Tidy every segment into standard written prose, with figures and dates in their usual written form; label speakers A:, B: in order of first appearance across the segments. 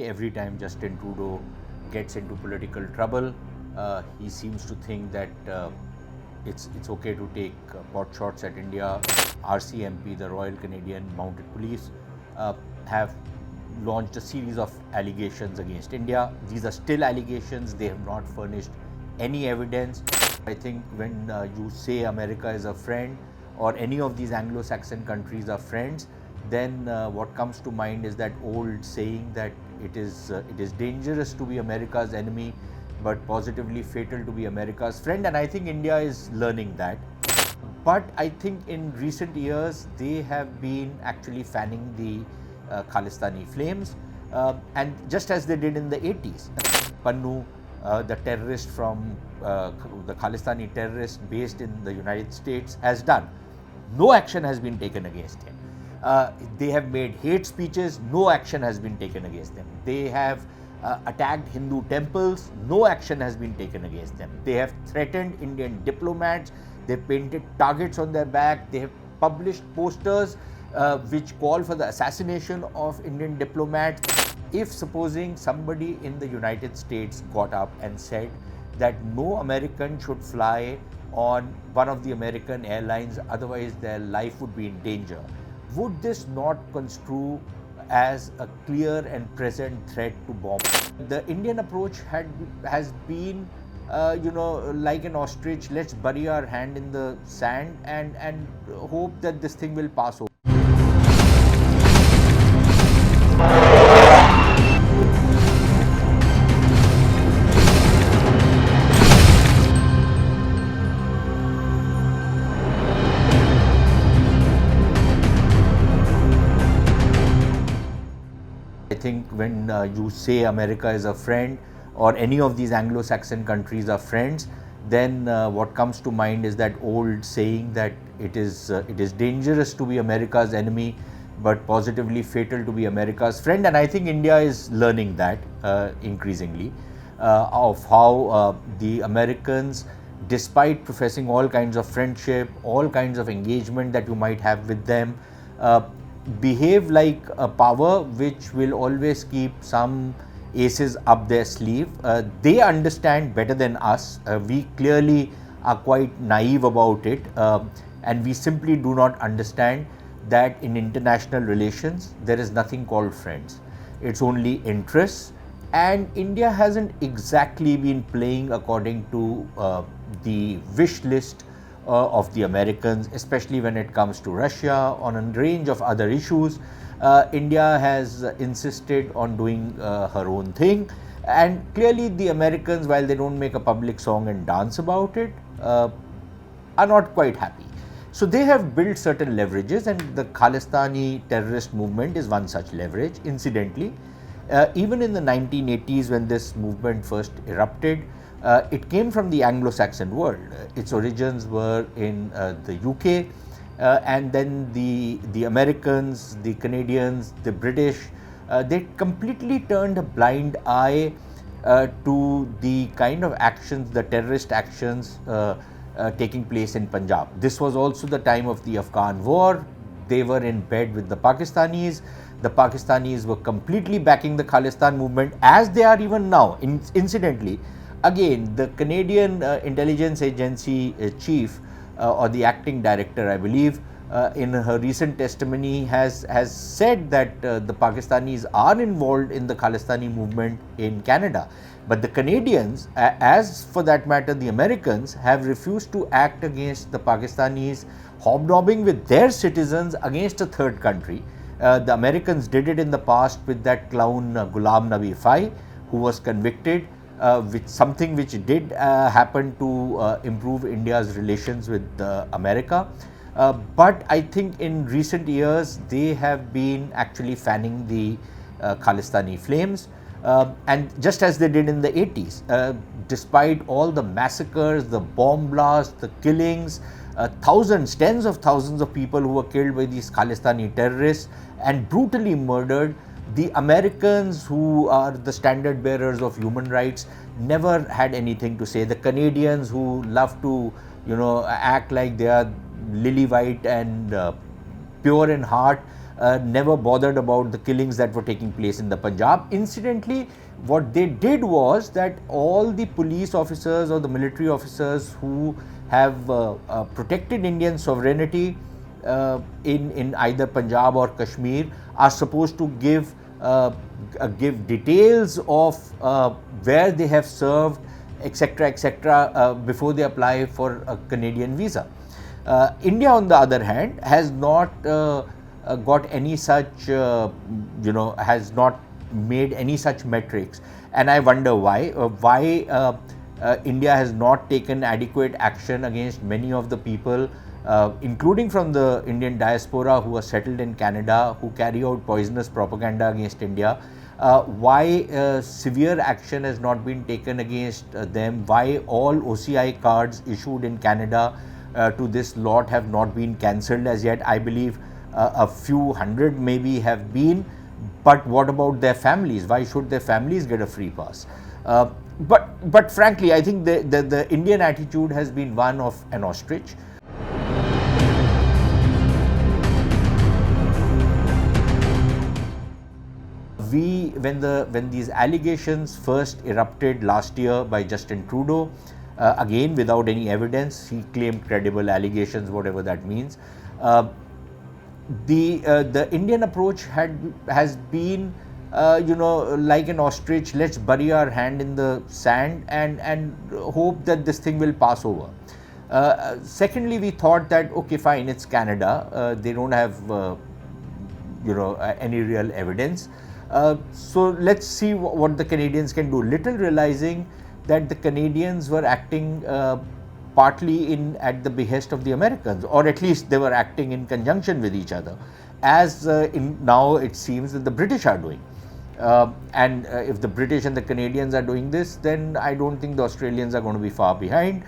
A: every time Justin Trudeau gets into political trouble, he seems to think that it's okay to take pot shots at India. RCMP, the Royal Canadian Mounted Police, have launched a series of allegations against India. These are still allegations. They have not furnished any evidence. I think when you say America is a friend or any of these Anglo-Saxon countries are friends, then what comes to mind is that old saying that it is dangerous to be America's enemy, but positively fatal to be America's friend. And I think India is learning that. But I think in recent years, they have been actually fanning the Khalistani flames, and just as they did in the 80s. Pannun, the terrorist from the Khalistani terrorist based in the United States, has done. No action has been taken against him. They have made hate speeches, no action has been taken against them. They have attacked Hindu temples, no action has been taken against them. They have threatened Indian diplomats, they painted targets on their back, they have published posters which call for the assassination of Indian diplomats. If supposing somebody in the United States got up and said that no American should fly on one of the American airlines, otherwise their life would be in danger, would this not construe as a clear and present threat to bomb? The Indian approach has been, like an ostrich, let's bury our hand in the sand and hope that this thing will pass over. I think when you say America is a friend or any of these Anglo-Saxon countries are friends, then what comes to mind is that old saying that it is dangerous to be America's enemy, but positively fatal to be America's friend. And I think India is learning that increasingly, of how the Americans, despite professing all kinds of friendship, all kinds of engagement that you might have with them, behave like a power which will always keep some aces up their sleeve. They understand better than us. We clearly are quite naive about it, and we simply do not understand that in international relations there is nothing called friends. It's only interests, and India hasn't exactly been playing according to the wish list of the Americans, especially when it comes to Russia, on a range of other issues. India has insisted on doing her own thing, and clearly the Americans, while they don't make a public song and dance about it, are not quite happy. So they have built certain leverages, and the Khalistani terrorist movement is one such leverage. Incidentally, even in the 1980s, when this movement first erupted, it came from the Anglo-Saxon world. Its origins were in the UK, and then the Americans, the Canadians, the British, they completely turned a blind eye to the kind of actions, the terrorist actions taking place in Punjab. This was also the time of the Afghan war. They were in bed with the Pakistanis. The Pakistanis were completely backing the Khalistan movement, as they are even now. Incidentally, again, the Canadian intelligence agency chief, or the acting director, I believe, in her recent testimony has said that the Pakistanis are involved in the Khalistani movement in Canada. But the Canadians, as for that matter the Americans, have refused to act against the Pakistanis hobnobbing with their citizens against a third country. The Americans did it in the past with that clown Ghulam Nabi Fai, who was convicted, with something which did happen to improve India's relations with America. But I think in recent years, they have been actually fanning the Khalistani flames, and just as they did in the 80s, despite all the massacres, the bomb blasts, the killings, thousands, tens of thousands of people who were killed by these Khalistani terrorists and brutally murdered, the Americans, who are the standard bearers of human rights, never had anything to say. The Canadians, who love to, act like they are lily white and pure in heart, never bothered about the killings that were taking place in the Punjab. Incidentally, what they did was that all the police officers or the military officers who have protected Indian sovereignty in either Punjab or Kashmir are supposed to give details of where they have served, etc., before they apply for a Canadian visa. India, on the other hand, has not got any such, has not made any such metrics, and I wonder why. India has not taken adequate action against many of the people, including from the Indian diaspora who are settled in Canada, who carry out poisonous propaganda against India. Why severe action has not been taken against them, why all OCI cards issued in Canada to this lot have not been cancelled as yet. I believe a few hundred maybe have been, but what about their families? Why should their families get a free pass? But frankly, I think the Indian attitude has been one of an ostrich. When these allegations first erupted last year by Justin Trudeau, again without any evidence, he claimed credible allegations, whatever that means. The Indian approach has been, like an ostrich. Let's bury our hand in the sand and hope that this thing will pass over. Secondly, we thought that okay, fine, it's Canada. They don't have any real evidence. So let's see what the Canadians can do. Little realizing that the Canadians were acting partly at the behest of the Americans, or at least they were acting in conjunction with each other, as now it seems that the British are doing. And if the British and the Canadians are doing this, then I don't think the Australians are going to be far behind.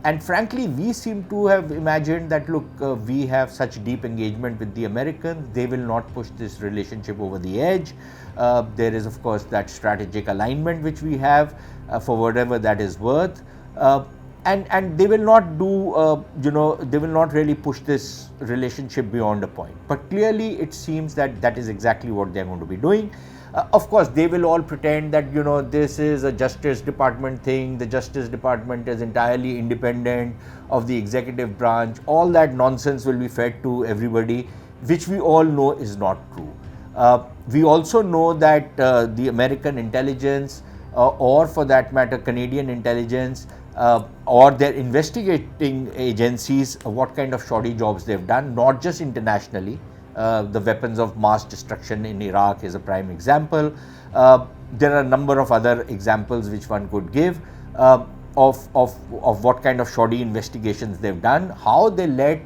A: And frankly, we seem to have imagined that, look, we have such deep engagement with the Americans, they will not push this relationship over the edge. There is, of course, that strategic alignment which we have for whatever that is worth. And they will not do, they will not really push this relationship beyond a point. But clearly, it seems that that is exactly what they are going to be doing. Of course, they will all pretend that, this is a Justice Department thing, the Justice Department is entirely independent of the executive branch. All that nonsense will be fed to everybody, which we all know is not true. We also know that the American intelligence, or for that matter, Canadian intelligence, or their investigating agencies, what kind of shoddy jobs they've done, not just internationally. The weapons of mass destruction in Iraq is a prime example. There are a number of other examples which one could give of what kind of shoddy investigations they've done, how they let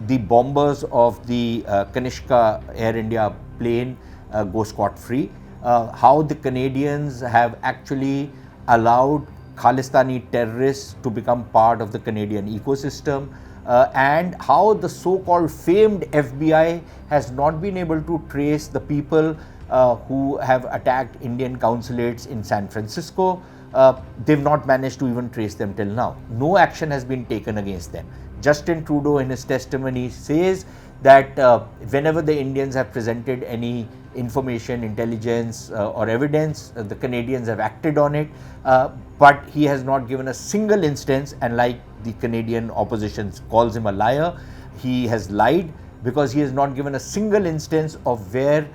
A: the bombers of the Kanishka Air India plane go scot-free, how the Canadians have actually allowed Khalistani terrorists to become part of the Canadian ecosystem, and how the so-called famed FBI has not been able to trace the people who have attacked Indian consulates in San Francisco. They've not managed to even trace them till now. No action has been taken against them. Justin Trudeau in his testimony says that whenever the Indians have presented any information, intelligence or evidence, the Canadians have acted on it, but he has not given a single instance, and like the Canadian opposition calls him a liar, he has lied, because he has not given a single instance of where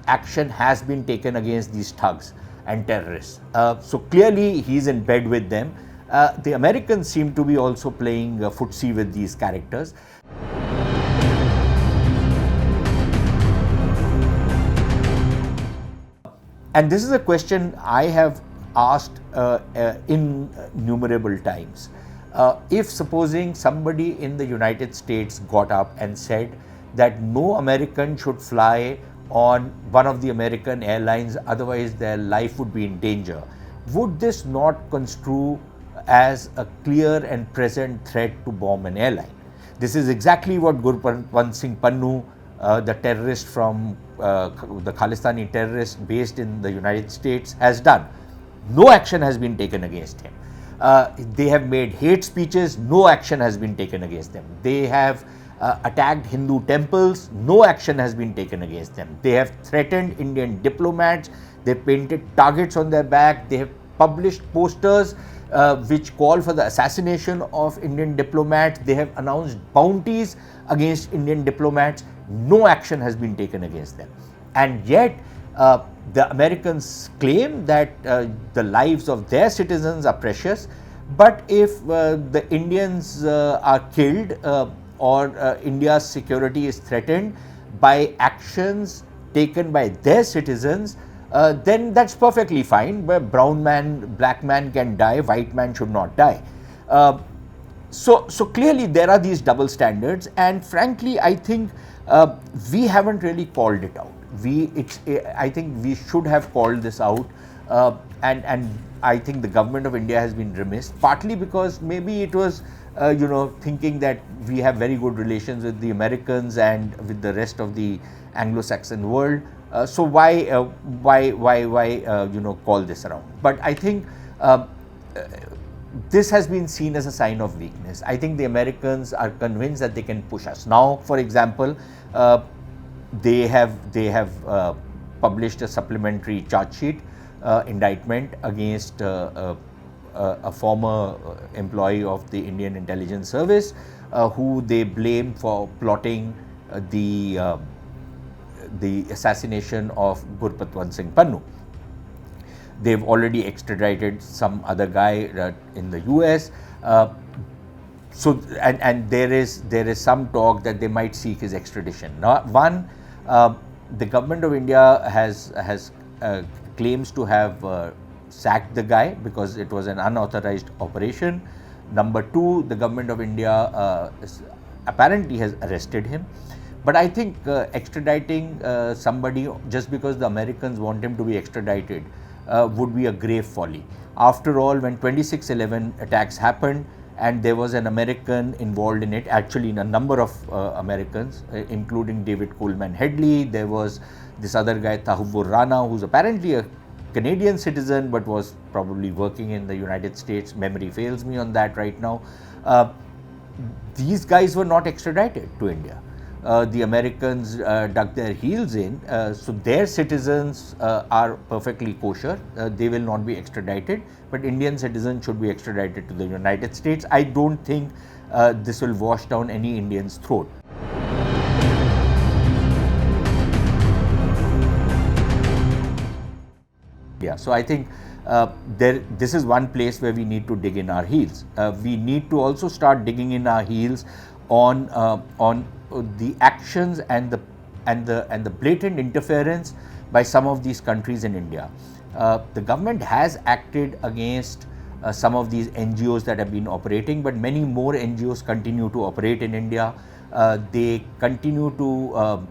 A: action has been taken against these thugs and terrorists. So clearly he is in bed with them. The Americans seem to be also playing footsie with these characters. And this is a question I have asked innumerable times. If supposing somebody in the United States got up and said that no American should fly on one of the American airlines, otherwise their life would be in danger, would this not construe as a clear and present threat to bomb an airline? This is exactly what Gurpatwant Singh Pannun, the terrorist from the Khalistani terrorist based in the United States, has done. No action has been taken against him. They have made hate speeches, no action has been taken against them. They have attacked Hindu temples. No action has been taken against them. They have threatened Indian diplomats. They painted targets on their back. They have published posters which call for the assassination of Indian diplomats. They have announced bounties against Indian diplomats. No action has been taken against them. And yet, the Americans claim that the lives of their citizens are precious, but if the Indians are killed or India's security is threatened by actions taken by their citizens, then that's perfectly fine. Where brown man, black man can die, white man should not die. So clearly there are these double standards, and frankly, I think we haven't really called it out. I think we should have called this out, and I think the government of India has been remiss, partly because maybe it was thinking that we have very good relations with the Americans and with the rest of the Anglo-Saxon world. So why call this around? But I think this has been seen as a sign of weakness. I think the Americans are convinced that they can push us. Now, for example, they have published a supplementary charge sheet, indictment against a former employee of the Indian Intelligence Service, who they blame for plotting the assassination of Gurpatwant Singh Pannun. They've already extradited some other guy in the US. So there is some talk that they might seek his extradition. Now, the government of India has claims to have sacked the guy because it was an unauthorized operation. Number two, the government of India apparently has arrested him. But I think extraditing somebody just because the Americans want him to be extradited would be a grave folly. After all, when 26/11 attacks happened and there was an American involved in it, actually a number of Americans, including David Coleman Headley, there was this other guy, Tahubbur Rana, who's apparently a Canadian citizen but was probably working in the United States. Memory fails me on that right now. These guys were not extradited to India. The Americans dug their heels in, so their citizens are perfectly kosher. They will not be extradited, but Indian citizens should be extradited to the United States. I don't think this will wash down any Indian's throat. Yeah, so I think this is one place where we need to dig in our heels. We need to also start digging in our heels on the actions and the blatant interference by some of these countries in India. The government has acted against some of these NGOs that have been operating, but many more NGOs continue to operate in India. They continue to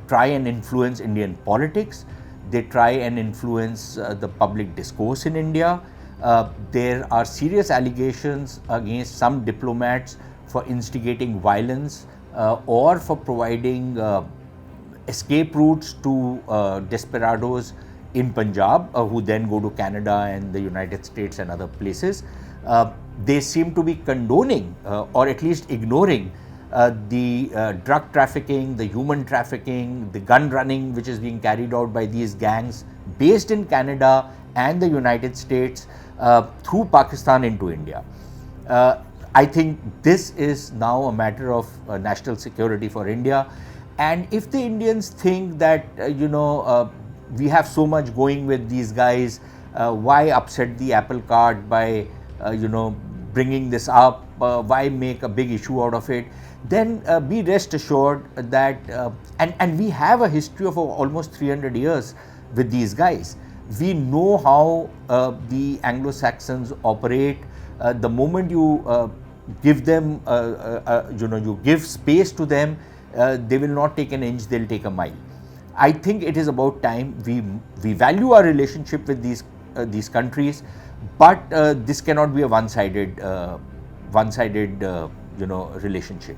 A: try and influence Indian politics. They try and influence the public discourse in India. There are serious allegations against some diplomats for instigating violence or for providing escape routes to desperados in Punjab, who then go to Canada and the United States and other places. They seem to be condoning or at least ignoring the drug trafficking, the human trafficking, the gun running which is being carried out by these gangs based in Canada and the United States through Pakistan into India. I think this is now a matter of national security for India, and if the Indians think that we have so much going with these guys, why upset the apple cart by bringing this up, why make a big issue out of it, then be rest assured that and we have a history of almost 300 years with these guys. We know how the Anglo-Saxons operate. The moment you give them, you give space to them, they will not take an inch, they'll take a mile. I think it is about time we value our relationship with these countries, but this cannot be a one-sided relationship.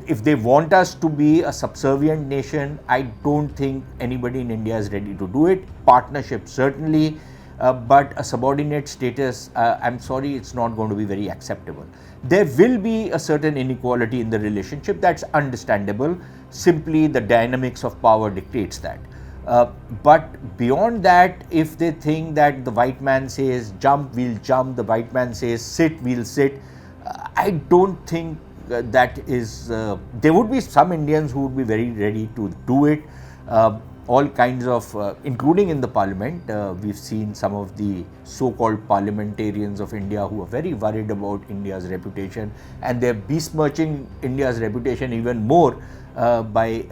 A: If they want us to be a subservient nation, I don't think anybody in India is ready to do it. Partnership certainly. but a subordinate status, I'm sorry, it's not going to be very acceptable. There will be a certain inequality in the relationship, that's understandable. Simply the dynamics of power dictates that. But beyond that, if they think that the white man says jump, we'll jump, the white man says sit, we'll sit, I don't think that is, there would be some Indians who would be very ready to do it. All kinds of, including in the parliament, we've seen some of the so-called parliamentarians of India who are very worried about India's reputation, and they're besmirching India's reputation even more by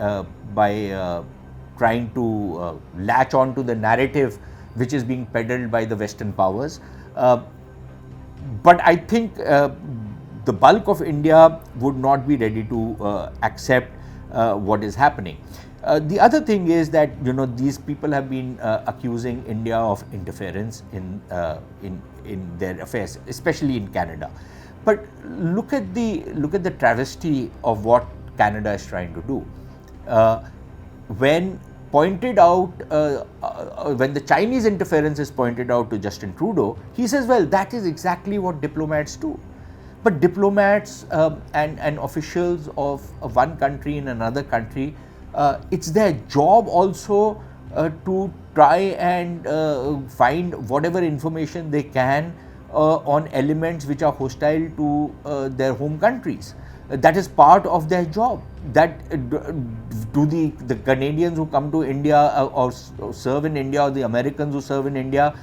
A: trying to latch on to the narrative which is being peddled by the Western powers. But I think the bulk of India would not be ready to accept what is happening. The other thing is that, you know, these people have been accusing India of interference in their affairs, especially in Canada. But look at the travesty of what Canada is trying to do. When pointed out, when the Chinese interference is pointed out to Justin Trudeau, he says, well, that is exactly what diplomats do. But diplomats and officials of one country in another country, it's their job also to try and find whatever information they can on elements which are hostile to their home countries. That is part of their job. That do the Canadians who come to India or serve in India, or the Americans who serve in India,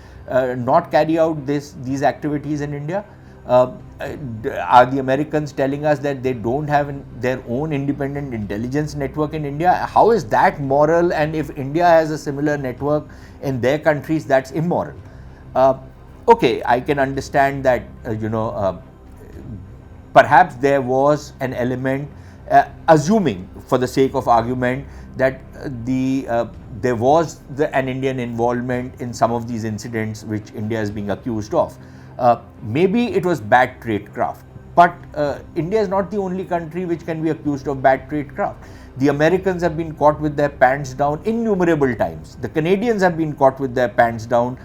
A: not carry out these activities in India? Are the Americans telling us that they don't have their own independent intelligence network in India? How is that moral? And if India has a similar network in their countries, that's immoral. Okay, I can understand that, perhaps there was an element, assuming for the sake of argument, that there was an Indian involvement in some of these incidents which India is being accused of. Maybe it was bad tradecraft, but India is not the only country which can be accused of bad tradecraft. The Americans have been caught with their pants down innumerable times. The Canadians have been caught with their pants down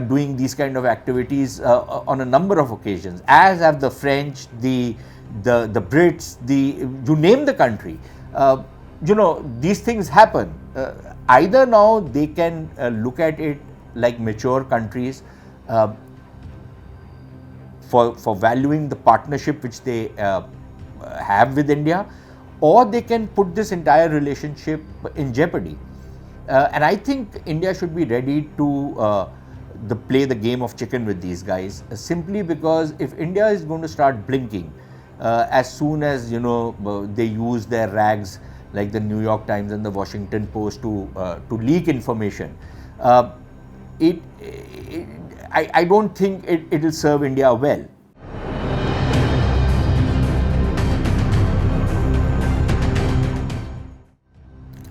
A: doing these kind of activities on a number of occasions, as have the French, the Brits, you name the country. These things happen. Either now they can look at it like mature countries, for valuing the partnership which they have with India, or they can put this entire relationship in jeopardy. And I think India should be ready to play the game of chicken with these guys, simply because if India is going to start blinking as soon as they use their rags like the New York Times and the Washington Post to leak information, I don't think it will serve India well.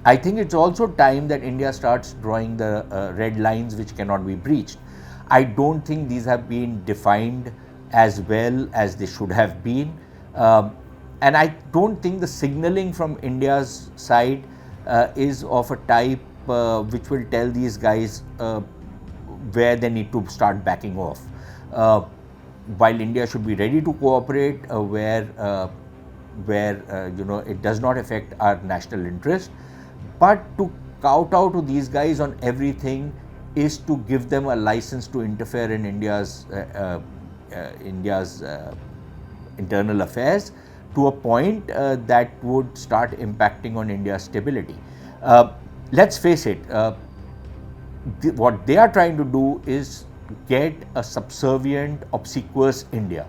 A: I think it's also time that India starts drawing the red lines which cannot be breached. I don't think these have been defined as well as they should have been. And I don't think the signaling from India's side is of a type which will tell these guys where they need to start backing off. While India should be ready to cooperate where it does not affect our national interest, but to kowtow to these guys on everything is to give them a license to interfere in India's internal affairs to a point that would start impacting on India's stability. Let's face it, what they are trying to do is get a subservient, obsequious India.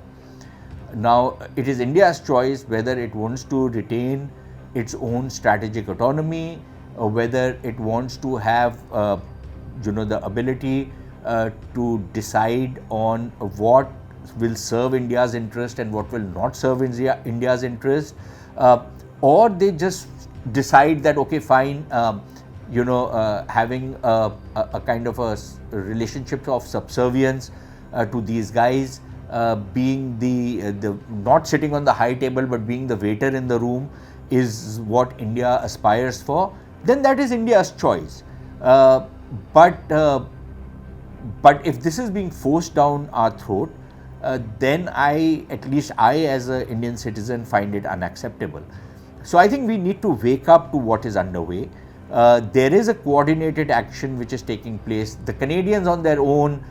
A: Now, it is India's choice whether it wants to retain its own strategic autonomy, or whether it wants to have the ability to decide on what will serve India's interest and what will not serve India's interest, or they just decide that, okay, fine, having a kind of a relationship of subservience to these guys, being the not sitting on the high table but being the waiter in the room is what India aspires for, then that is India's choice. But But if this is being forced down our throat, then at least I as an Indian citizen find it unacceptable. So I think we need to wake up to what is underway. There is a coordinated action which is taking place. The Canadians on their own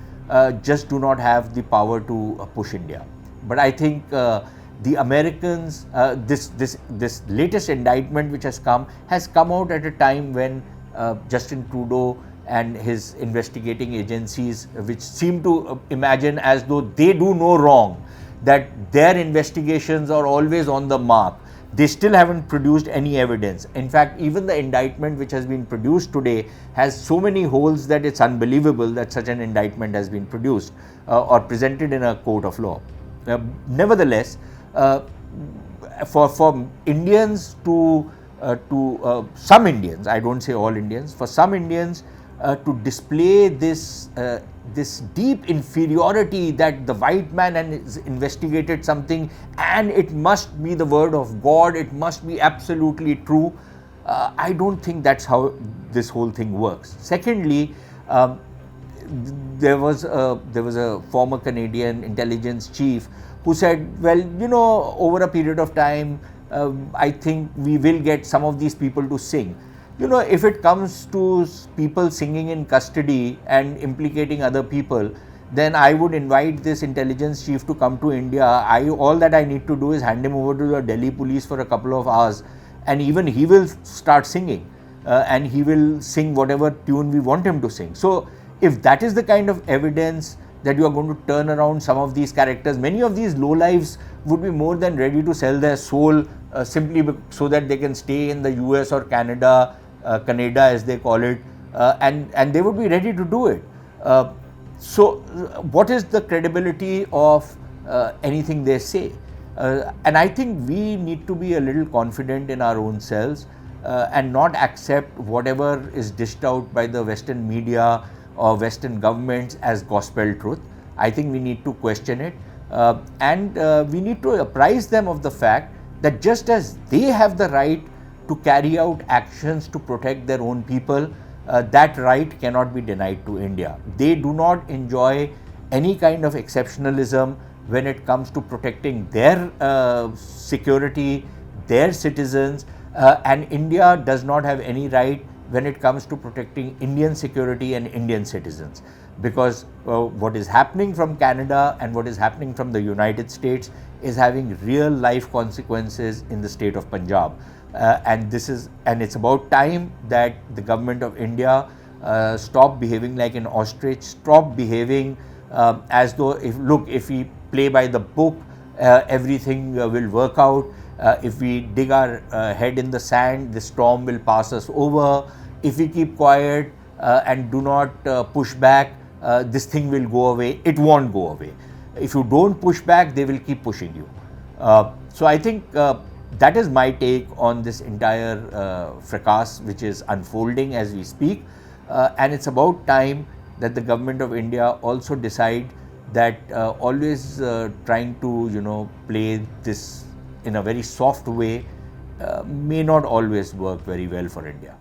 A: just do not have the power to push India. But I think the Americans, this latest indictment which has come out at a time when Justin Trudeau and his investigating agencies, which seem to imagine as though they do no wrong, that their investigations are always on the mark. They still haven't produced any evidence. In fact, even the indictment which has been produced today has so many holes that it's unbelievable that such an indictment has been produced or presented in a court of law. Nevertheless, for Indians to some Indians, I don't say all Indians, for some Indians to display this deep inferiority that the white man has investigated something and it must be the word of God, it must be absolutely true. I don't think that's how this whole thing works. Secondly, there was a former Canadian intelligence chief who said, well, over a period of time, I think we will get some of these people to sing. If it comes to people singing in custody and implicating other people, then I would invite this intelligence chief to come to India. All that I need to do is hand him over to the Delhi police for a couple of hours, and even he will start singing, and he will sing whatever tune we want him to sing. So if that is the kind of evidence that you are going to turn around some of these characters, many of these lowlifes would be more than ready to sell their soul simply so that they can stay in the US or Canada as they call it, and they would be ready to do it. So what is the credibility of anything they say? And I think we need to be a little confident in our own selves and not accept whatever is dished out by the Western media or Western governments as gospel truth. I think we need to question it, and we need to apprise them of the fact that just as they have the right to carry out actions to protect their own people, that right cannot be denied to India. They do not enjoy any kind of exceptionalism when it comes to protecting their security, their citizens, and India does not have any right when it comes to protecting Indian security and Indian citizens. Because what is happening from Canada and what is happening from the United States is having real life consequences in the state of Punjab. And it's about time that the government of India stop behaving like an ostrich, stop behaving as though if we play by the book, everything will work out. If we dig our head in the sand, the storm will pass us over. If we keep quiet and do not push back, this thing will go away. It won't go away. If you don't push back, they will keep pushing you. So I think that is my take on this entire fracas which is unfolding as we speak. And it's about time that the government of India also decide that always trying to play this in a very soft way may not always work very well for India.